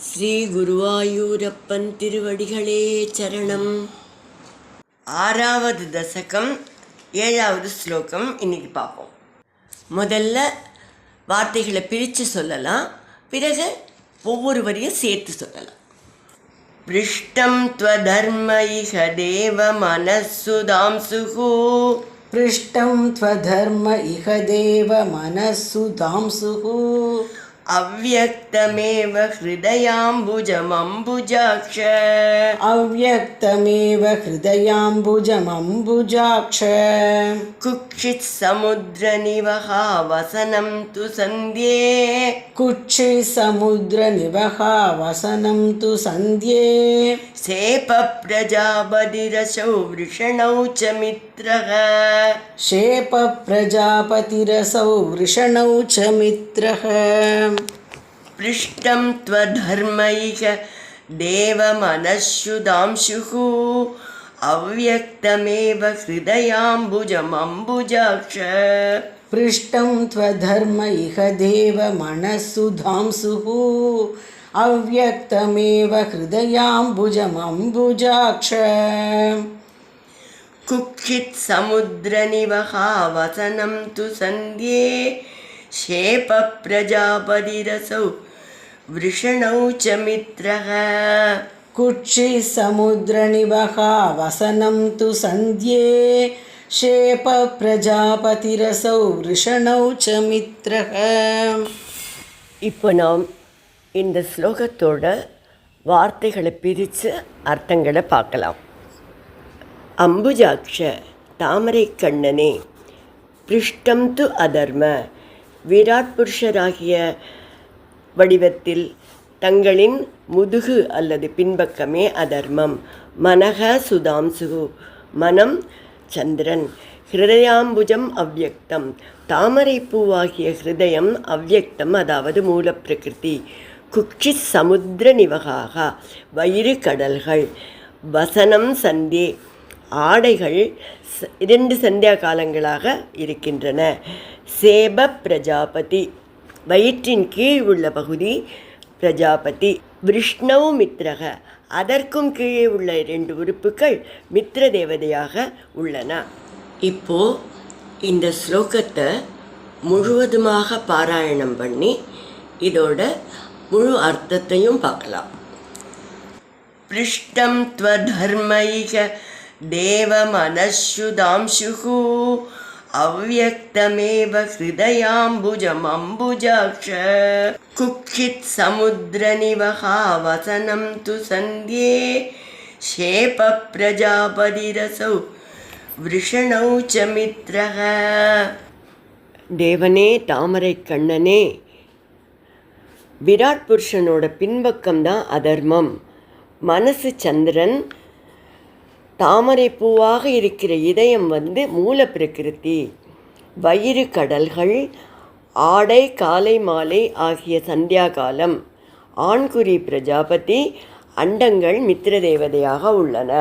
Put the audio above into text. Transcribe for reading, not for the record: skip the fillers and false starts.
ஸ்ரீ குருவாயூரப்பன் திருவடிகளே சரணம். 6வது தசகம் 7வது ஸ்லோகம் இன்னைக்கு பார்ப்போம். முதல்ல வார்த்தைகளை பிரித்து சொல்லலாம், பிறகு ஒவ்வொரு வரியும் சேர்த்து சொல்லலாம். பிருஷ்டம் த்வதர்ம இஹ தேவ மனசுதாம்சுஹு. பிருஷ்டம் த்வதர்ம இஹ தேவ மனசுதாம்சுஹு. அவ்யக்தமேவ ஹிருதயாம்புஜமம்புஜாக்ஷ. அவ்யக்தமேவ ஹிருதயாம்புஜமம்புஜாக்ஷ. குக்ஷித் சமுத்திர நிவஹா வசனம் து சந்தியே. குட்சி சமுத்திர நிவஹா வசனம் து சந்தியே. சேப பிரஜாபதிரசௌ விருஷணௌ ச மித்ரஹ. சேப பிரஜாபதிரசௌ விருஷணௌ ச மித்ரஹ. பிருஷ்டம் த்வதர்ம இஹ தேவ மனசுதாம்சுஹு. அவ்யக்தமேவ ஹிருதயாம்புஜமம்புஜாக்ஷ. பிருஷ்டம் த்வதர்ம இஹ தேவ மனசுதாம்சுஹு. அவ்யக்தமேவ ஹிருதயாம்புஜமம்புஜாக்ஷ. குக்ஷித் சமுத்திர நிவஹா வசனம் து சந்தியே. சேப பிரஜாபதிரசௌ விருஷணௌ ச மித்ரஹ. குட்சி சமுத்திர நிவஹா வசனம் து சந்தியே. சேப பிரஜாபதிரசௌ விருஷணௌ ச மித்ரஹ. இப்போ நாம் இந்த ஸ்லோகத்தோட வார்த்தைகளை பிரித்து அர்த்தங்களை பார்க்கலாம். அம்புஜாக்ஷ தாமரை கண்ணனே. பிருஷ்டம் து அதர்ம விராட் புருஷராகிய வடிவத்தில் தங்களின் முதுகு அல்லது பின்பக்கமே அதர்மம். மனக சுதாம்சுகு மனம் சந்திரன். ஹிருதயாம்புஜம் அவ்யக்தம் தாமரை பூவாகிய ஹிருதயம் அவ்யக்தம், அதாவது மூலப்பிரகிருதி. குக்ஷி சமுத்திர நிவகாக வயிறு கடல்கள். வசனம் சந்தே ஆடைகள் 2 சந்தியா காலங்களாக இருக்கின்றன. சேப பிரஜாபதி வயிற்றின் கீழ் உள்ள பகுதி பிரஜாபதி. விஷ்ணவ் மித்ரக அதற்கும் கீழே உள்ள 2 உறுப்புகள் மித்ர தேவதையாக உள்ளன. இப்போ இந்த ஸ்லோகத்தை முழுவதுமாக பாராயணம் பண்ணி இதோட முழு அர்த்தத்தையும் பார்க்கலாம். பிருஷ்டம் த்வதர்ம இஹ தேவ மனசுதாம்சுஹு. அவ்யக்தமேவ ஹிருதயாம்புஜமம்புஜாக்ஷ. குக்ஷித் சமுத்திர நிவஹா வசனம் து சந்தியே. சேப பிரஜாபதிரசௌ விருஷணௌ ச மித்ரஹ. தேவனே, தாமரை கண்ணனே, விராட் புருஷனோட பின்பக்கம்தான் அதர்மம். மனசு சந்திரன், தாமரை பூவாக இருக்கிற இதயம் மூல பிரகிருதி. வயிறு கடல்கள், ஆடை காலை மாலை ஆகிய சந்தியா காலம். ஆண்குறி பிரஜாபதி, அண்டங்கள் மித்ர தேவதையாக உள்ளன.